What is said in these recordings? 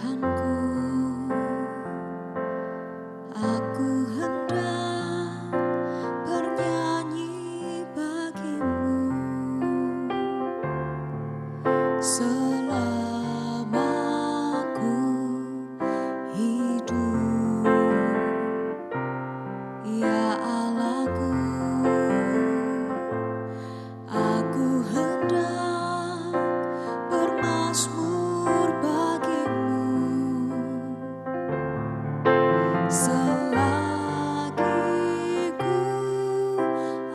Tuhanku, aku hendak bernyanyi bagimu selama ku hidup, ya Allahku. Aku hendak bermazmur bagimu selagi ku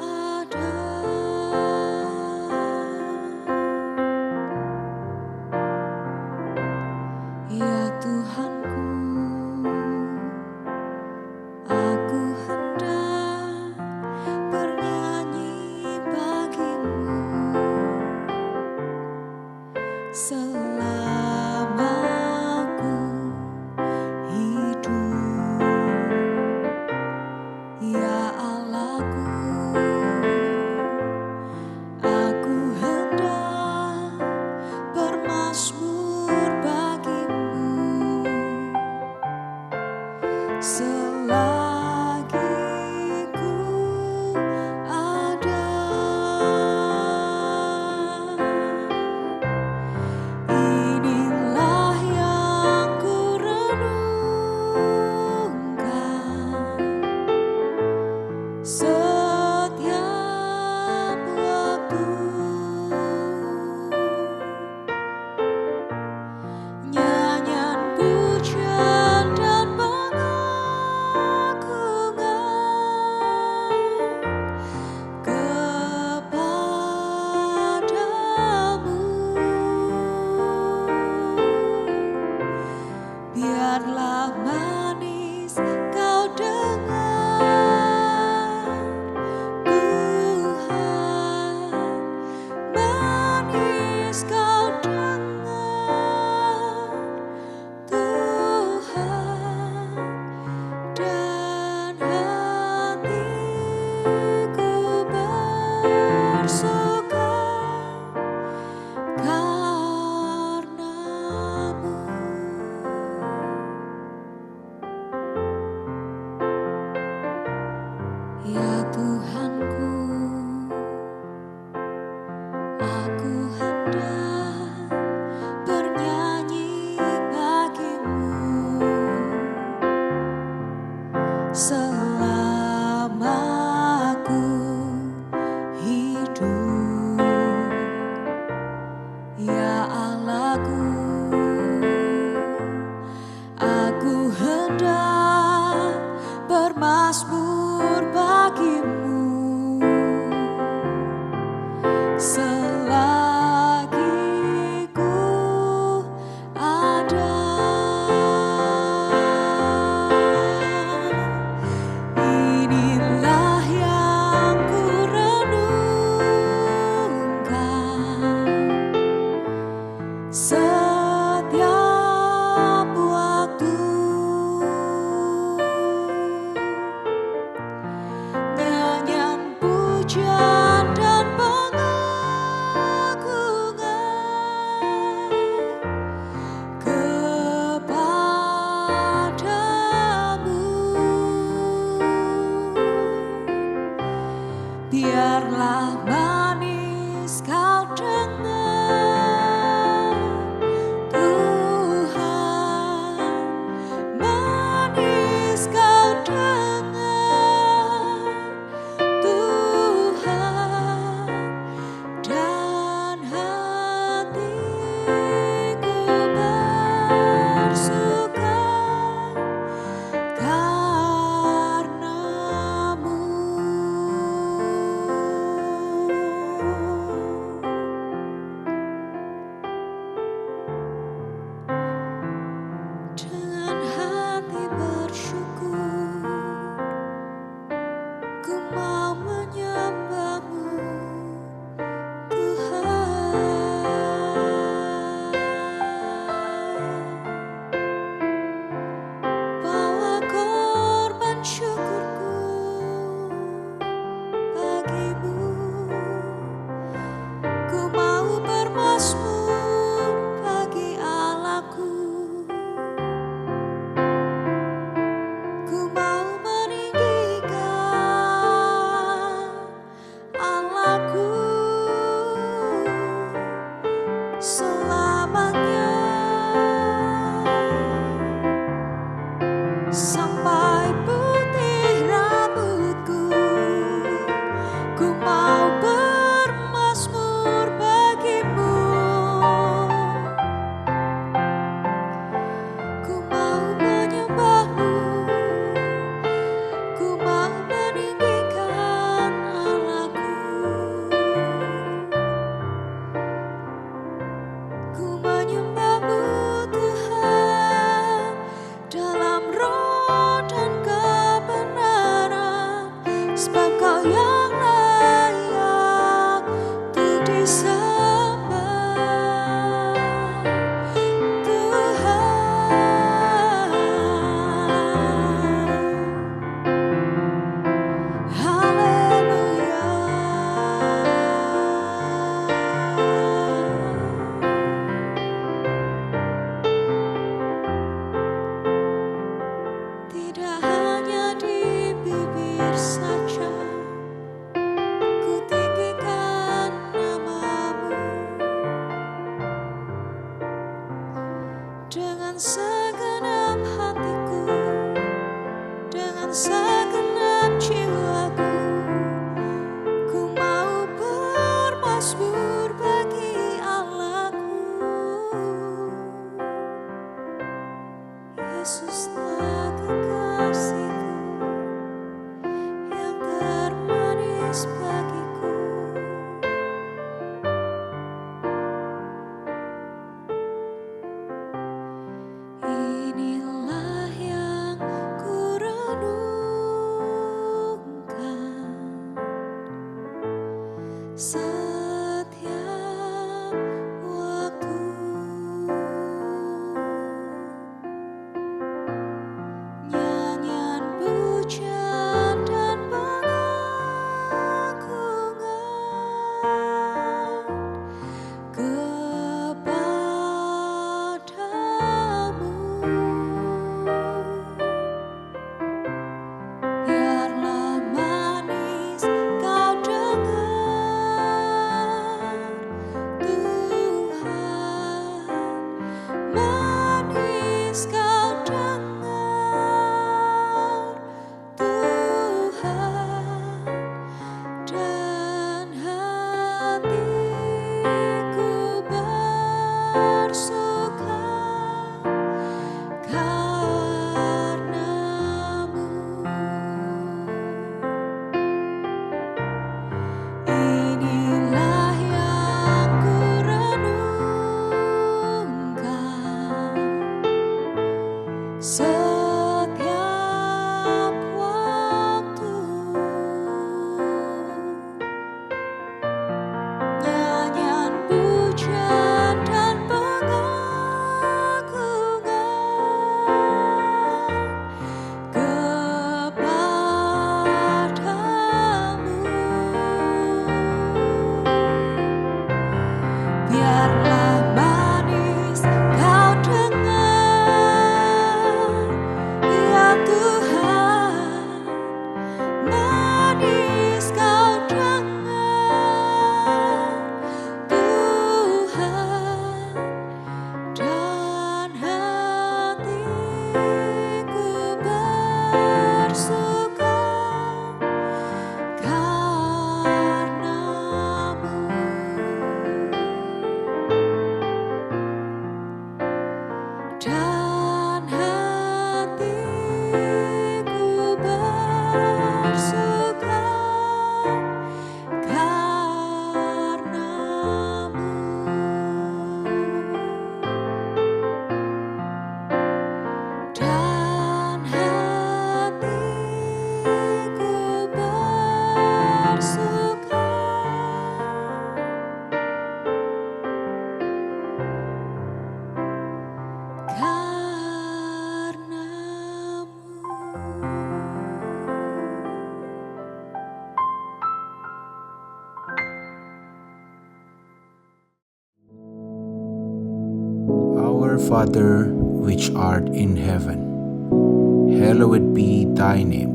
ada. Ya Tuhanku, aku hendak bernyanyi bagimu selama ku hidup, ya Allahku. Aku hendak bermazmur bagimu selagi ku ada. Inilah yang ku renungkan setiap waktu, nyanyian pujian dan pengagungan kepadamu. Biarlah manis kau dengar, Tuhan, manis kau dengar, Tuhan, dan hatiku bersuka karenamu. Ya Tuhanku, aku hendak bernyanyi bagimu selama ku hidup, ya Allahku. Aku hendak bermazmur bagimu selagi segenap hatiku, dengan segenap jiwaku, ku mau bermazmur bagi Allahku. Yesuslah kekasihku yang termanis bagiku. Inilah yang ku renungkan setiap waktu. Nyanyian pujian dan pengagungan kepadamu. Biarlah manis kau dengar, Tuhan, manis kau dengar, Tuhan, dan hatiku bersuka karenamu. Inilah yang ku renungkan setiap waktu. Nyanyian pujian dan pengagungan kepadamu. Biarlah manis kau dengar, ya Tuhan, manis kau dengar, Tuhan, dan hatiku bersuka karenamu. Dan hatiku bersuka karenamu. Dan hatiku bersuka Our Father, which art in heaven, hallowed be thy name.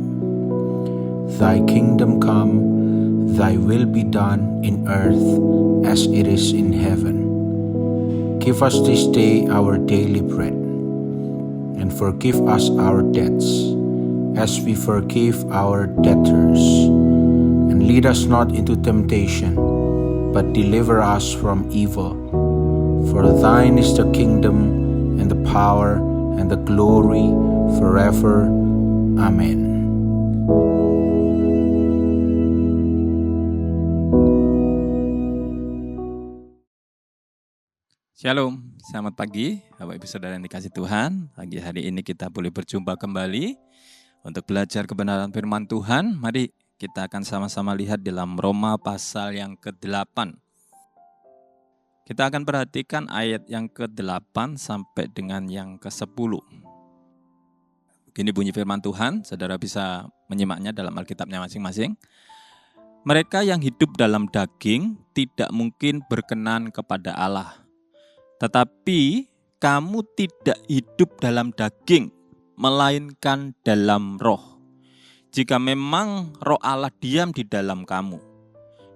Thy kingdom come, thy will be done in earth as it is in heaven. Give us this day our daily bread, and forgive us our debts, as we forgive our debtors. And lead us not into temptation, but deliver us from evil. For thine is the kingdom, and the power, and the glory, forever. Amen. Shalom, selamat pagi Bapak Ibu Saudara yang dikasih Tuhan. Pagi hari ini kita boleh berjumpa kembali untuk belajar kebenaran firman Tuhan. Mari kita akan sama-sama lihat dalam Roma pasal yang ke-8. Kita akan perhatikan ayat yang ke-8 sampai dengan yang ke-10. Begini bunyi firman Tuhan, saudara bisa menyimaknya dalam Alkitabnya masing-masing. Mereka yang hidup dalam daging tidak mungkin berkenan kepada Allah. Tetapi kamu tidak hidup dalam daging, melainkan dalam roh. Jika memang roh Allah diam di dalam kamu.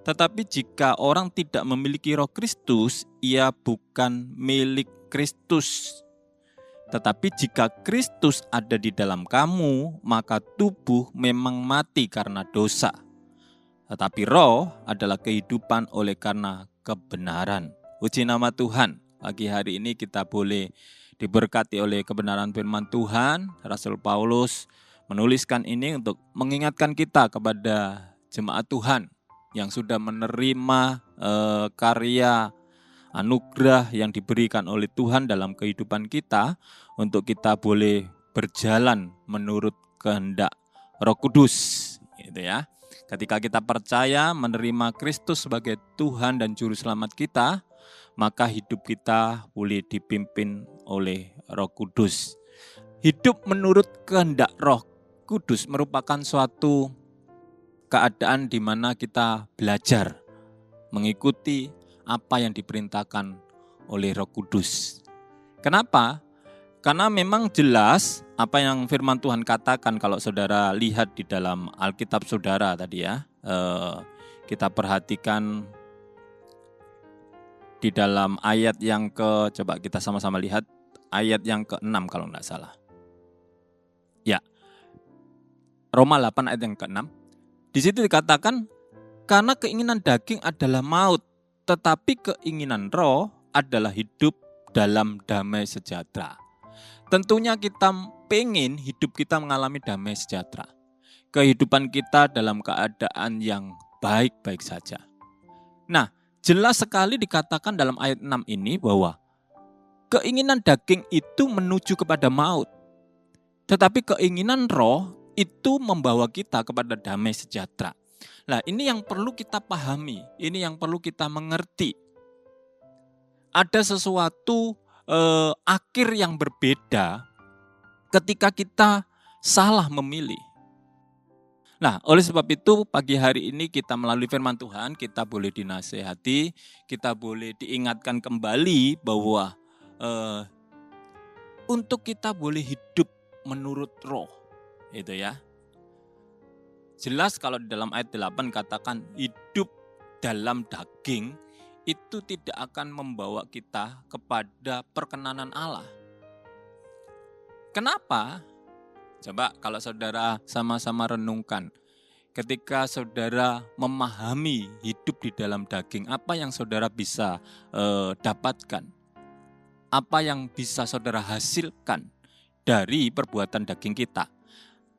Tetapi jika orang tidak memiliki roh Kristus, ia bukan milik Kristus. Tetapi jika Kristus ada di dalam kamu, maka tubuh memang mati karena dosa. Tetapi roh adalah kehidupan oleh karena kebenaran. Puji nama Tuhan. Pagi hari ini kita boleh diberkati oleh kebenaran firman Tuhan. Rasul Paulus menuliskan ini untuk mengingatkan kita kepada jemaat Tuhan yang sudah menerima karya anugerah yang diberikan oleh Tuhan dalam kehidupan kita, untuk kita boleh berjalan menurut kehendak Roh Kudus, gitu ya. Ketika kita percaya menerima Kristus sebagai Tuhan dan Juru Selamat kita, maka hidup kita boleh dipimpin oleh Roh Kudus. Hidup menurut kehendak Roh Kudus merupakan suatu keadaan di mana kita belajar mengikuti apa yang diperintahkan oleh Roh Kudus. Kenapa? Karena memang jelas apa yang firman Tuhan katakan. Kalau saudara lihat di dalam Alkitab saudara tadi ya, kita perhatikan di dalam ayat yang coba kita sama-sama lihat, ayat yang ke-6 kalau tidak salah. Ya, Roma 8 ayat yang ke-6. Di situ dikatakan, karena keinginan daging adalah maut, tetapi keinginan roh adalah hidup dalam damai sejahtera. Tentunya kita pengen hidup kita mengalami damai sejahtera. Kehidupan kita dalam keadaan yang baik-baik saja. Nah, jelas sekali dikatakan dalam ayat 6 ini bahwa keinginan daging itu menuju kepada maut. Tetapi keinginan roh itu membawa kita kepada damai sejahtera. Nah, ini yang perlu kita pahami, ini yang perlu kita mengerti. Ada sesuatu akhir yang berbeda ketika kita salah memilih. Nah, oleh sebab itu pagi hari ini kita melalui firman Tuhan, kita boleh dinasehati, kita boleh diingatkan kembali bahwa untuk kita boleh hidup menurut roh, itu ya. Jelas kalau di dalam ayat 8 katakan hidup dalam daging itu tidak akan membawa kita kepada perkenanan Allah. Kenapa? Coba kalau saudara sama-sama renungkan. Ketika saudara memahami hidup di dalam daging, apa yang saudara bisa dapatkan? Apa yang bisa saudara hasilkan dari perbuatan daging kita?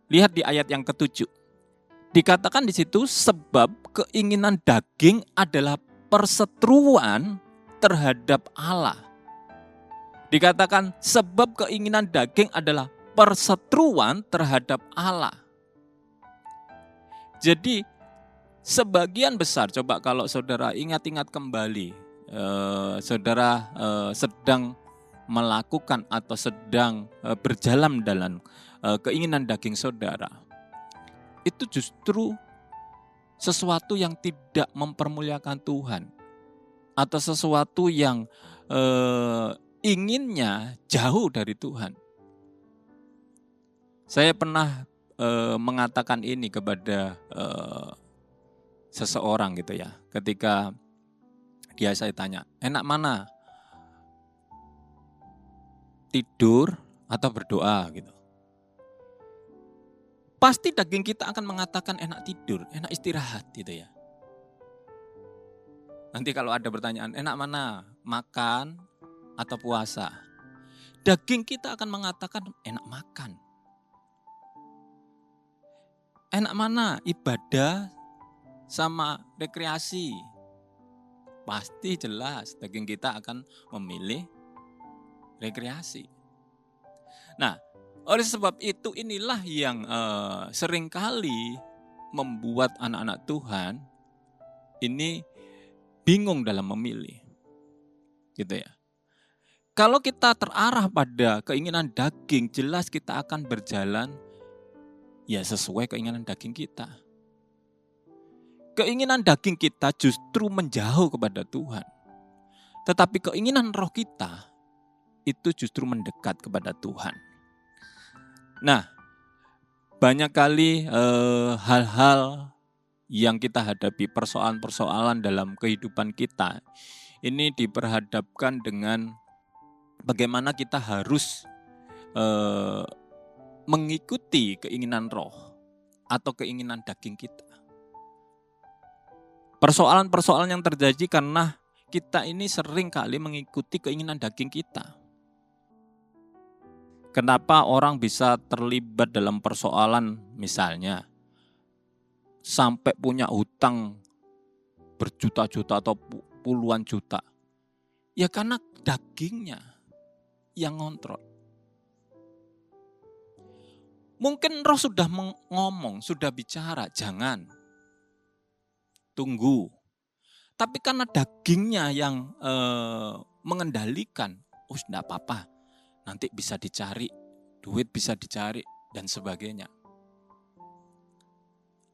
Lihat di ayat yang ke-7. Dikatakan di situ, sebab keinginan daging adalah perseteruan terhadap Allah. Dikatakan sebab keinginan daging adalah perseteruan terhadap Allah. Jadi sebagian besar, coba kalau saudara ingat-ingat kembali, saudara sedang melakukan atau sedang berjalan dalam keinginan daging saudara, itu justru sesuatu yang tidak mempermuliakan Tuhan, atau sesuatu yang inginnya jauh dari Tuhan. Saya pernah mengatakan ini kepada seseorang gitu ya, ketika saya tanya, enak mana? Tidur atau berdoa gitu. Pasti daging kita akan mengatakan enak tidur, enak istirahat gitu ya. Nanti kalau ada pertanyaan, enak mana? Makan atau puasa? Daging kita akan mengatakan enak makan. Enak mana? Ibadah sama rekreasi? Pasti jelas daging kita akan memilih rekreasi. Nah, oleh sebab itu inilah yang seringkali membuat anak-anak Tuhan ini bingung dalam memilih. Gitu ya. Kalau kita terarah pada keinginan daging, jelas kita akan berjalan ya sesuai keinginan daging kita. Keinginan daging kita justru menjauh kepada Tuhan. Tetapi keinginan roh kita itu justru mendekat kepada Tuhan. Nah, banyak kali hal-hal yang kita hadapi, persoalan-persoalan dalam kehidupan kita, ini diperhadapkan dengan bagaimana kita harus mengikuti keinginan roh atau keinginan daging kita. Persoalan-persoalan yang terjadi karena kita ini sering kali mengikuti keinginan daging kita. Kenapa orang bisa terlibat dalam persoalan misalnya sampai punya hutang berjuta-juta atau puluhan juta? Ya karena dagingnya yang ngontrol. Mungkin roh sudah ngomong, sudah bicara, jangan. Tunggu. Tapi karena dagingnya yang mengendalikan, enggak apa-apa. Nanti bisa dicari, duit bisa dicari, dan sebagainya.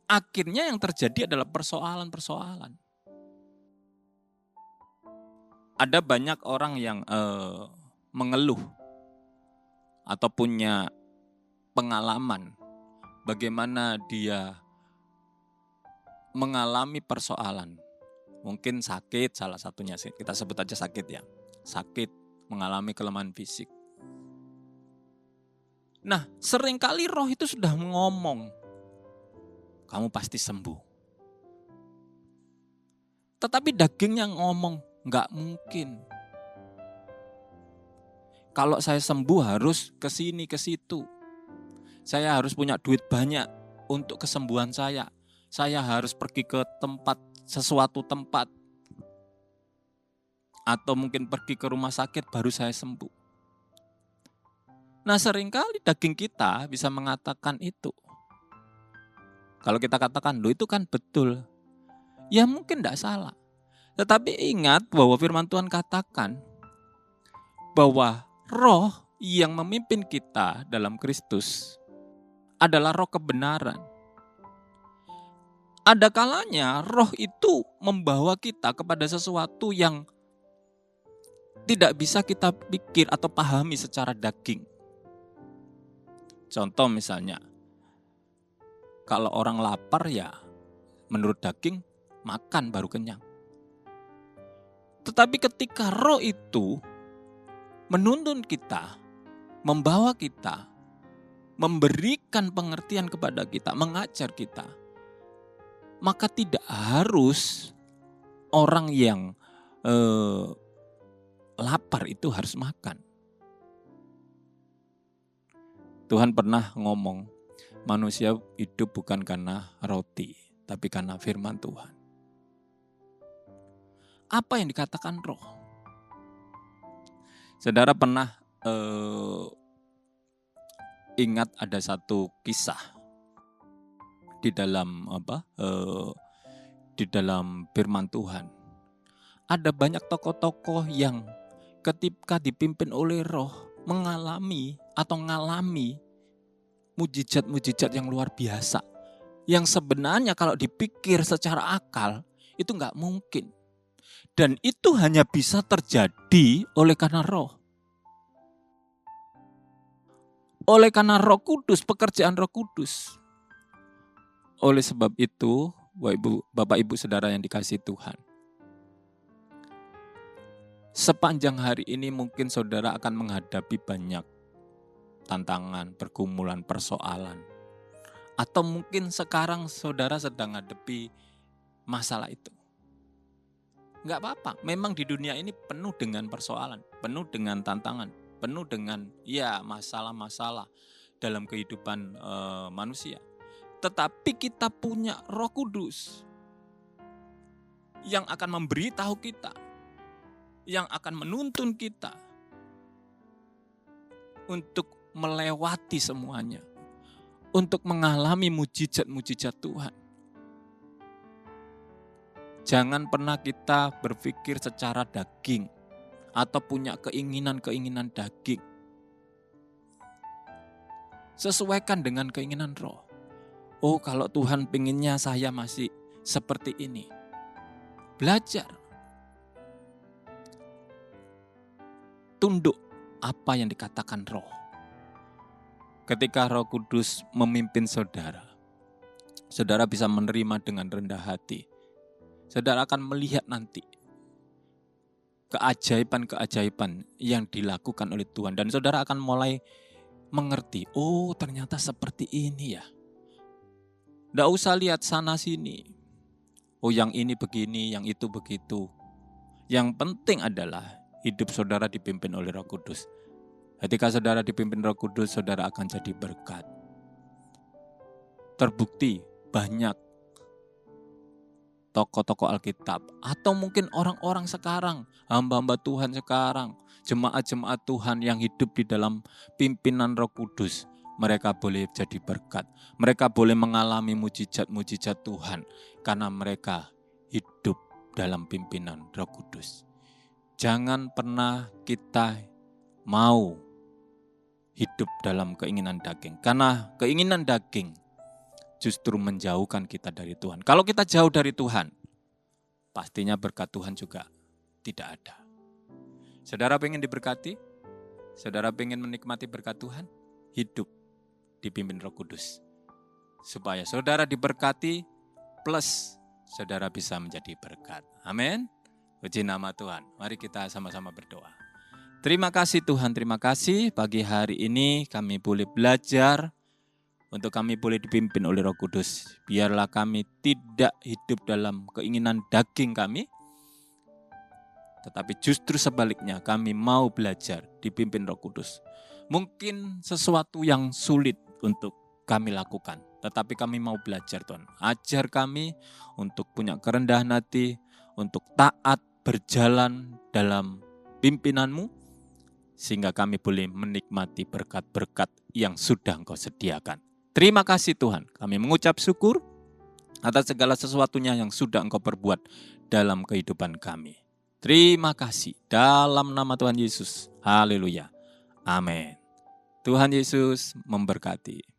Akhirnya yang terjadi adalah persoalan-persoalan. Ada banyak orang yang mengeluh atau punya pengalaman bagaimana dia mengalami persoalan. Mungkin sakit, salah satunya kita sebut aja sakit ya. Sakit, mengalami kelemahan fisik. Nah, seringkali roh itu sudah ngomong, kamu pasti sembuh. Tetapi dagingnya ngomong, nggak mungkin. Kalau saya sembuh harus ke sini, ke situ. Saya harus punya duit banyak untuk kesembuhan saya. Saya harus pergi ke sesuatu tempat. Atau mungkin pergi ke rumah sakit baru saya sembuh. Nah, seringkali daging kita bisa mengatakan itu. Kalau kita katakan, loh itu kan betul. Ya mungkin tidak salah. Tetapi ingat bahwa firman Tuhan katakan bahwa roh yang memimpin kita dalam Kristus adalah roh kebenaran. Ada kalanya roh itu membawa kita kepada sesuatu yang tidak bisa kita pikir atau pahami secara daging. Contoh misalnya, kalau orang lapar ya menurut daging makan baru kenyang. Tetapi ketika roh itu menuntun kita, membawa kita, memberikan pengertian kepada kita, mengajar kita, maka tidak harus orang yang lapar itu harus makan. Tuhan pernah ngomong, manusia hidup bukan karena roti, tapi karena firman Tuhan. Apa yang dikatakan roh? Saudara pernah ingat ada satu kisah di dalam di dalam firman Tuhan. Ada banyak tokoh-tokoh yang ketika dipimpin oleh roh mengalami atau ngalami mujizat-mujizat yang luar biasa. Yang sebenarnya kalau dipikir secara akal itu nggak mungkin. Dan itu hanya bisa terjadi oleh karena roh. Oleh karena Roh Kudus, pekerjaan Roh Kudus. Oleh sebab itu, Bapak Ibu Saudara yang dikasihi Tuhan, sepanjang hari ini mungkin saudara akan menghadapi banyak tantangan, pergumulan, persoalan. Atau mungkin sekarang saudara sedang menghadapi masalah itu. Enggak apa-apa, memang di dunia ini penuh dengan persoalan, penuh dengan tantangan, penuh dengan masalah-masalah dalam kehidupan manusia. Tetapi kita punya Roh Kudus yang akan memberitahu kita, yang akan menuntun kita untuk melewati semuanya, untuk mengalami mujizat-mujizat Tuhan. Jangan pernah kita berpikir secara daging atau punya keinginan-keinginan daging. Sesuaikan dengan keinginan roh. Oh, kalau Tuhan pengennya saya masih seperti ini. Belajar. Tunduk apa yang dikatakan roh. Ketika Roh Kudus memimpin saudara, saudara bisa menerima dengan rendah hati. Saudara akan melihat nanti keajaiban-keajaiban yang dilakukan oleh Tuhan. Dan saudara akan mulai mengerti, oh ternyata seperti ini ya. Nggak usah lihat sana sini. Oh yang ini begini, yang itu begitu. Yang penting adalah hidup saudara dipimpin oleh Roh Kudus. Ketika saudara dipimpin Roh Kudus, saudara akan jadi berkat. Terbukti banyak tokoh-tokoh Alkitab atau mungkin orang-orang sekarang, hamba-hamba Tuhan sekarang, jemaat-jemaat Tuhan yang hidup di dalam pimpinan Roh Kudus. Mereka boleh jadi berkat. Mereka boleh mengalami mujizat-mujizat Tuhan karena mereka hidup dalam pimpinan Roh Kudus. Jangan pernah kita mau hidup dalam keinginan daging. Karena keinginan daging justru menjauhkan kita dari Tuhan. Kalau kita jauh dari Tuhan, pastinya berkat Tuhan juga tidak ada. Saudara pengen diberkati? Saudara pengen menikmati berkat Tuhan? Hidup dipimpin Roh Kudus. Supaya saudara diberkati plus saudara bisa menjadi berkat. Amin. Puji nama Tuhan. Mari kita sama-sama berdoa. Terima kasih Tuhan, terima kasih pagi hari ini kami boleh belajar untuk kami boleh dipimpin oleh Roh Kudus. Biarlah kami tidak hidup dalam keinginan daging kami, tetapi justru sebaliknya kami mau belajar dipimpin Roh Kudus. Mungkin sesuatu yang sulit untuk kami lakukan, tetapi kami mau belajar Tuhan. Ajar kami untuk punya kerendahan hati, untuk taat berjalan dalam pimpinan-Mu, sehingga kami boleh menikmati berkat-berkat yang sudah Engkau sediakan. Terima kasih Tuhan, kami mengucap syukur atas segala sesuatunya yang sudah Engkau perbuat dalam kehidupan kami. Terima kasih dalam nama Tuhan Yesus. Haleluya. Amin. Tuhan Yesus memberkati.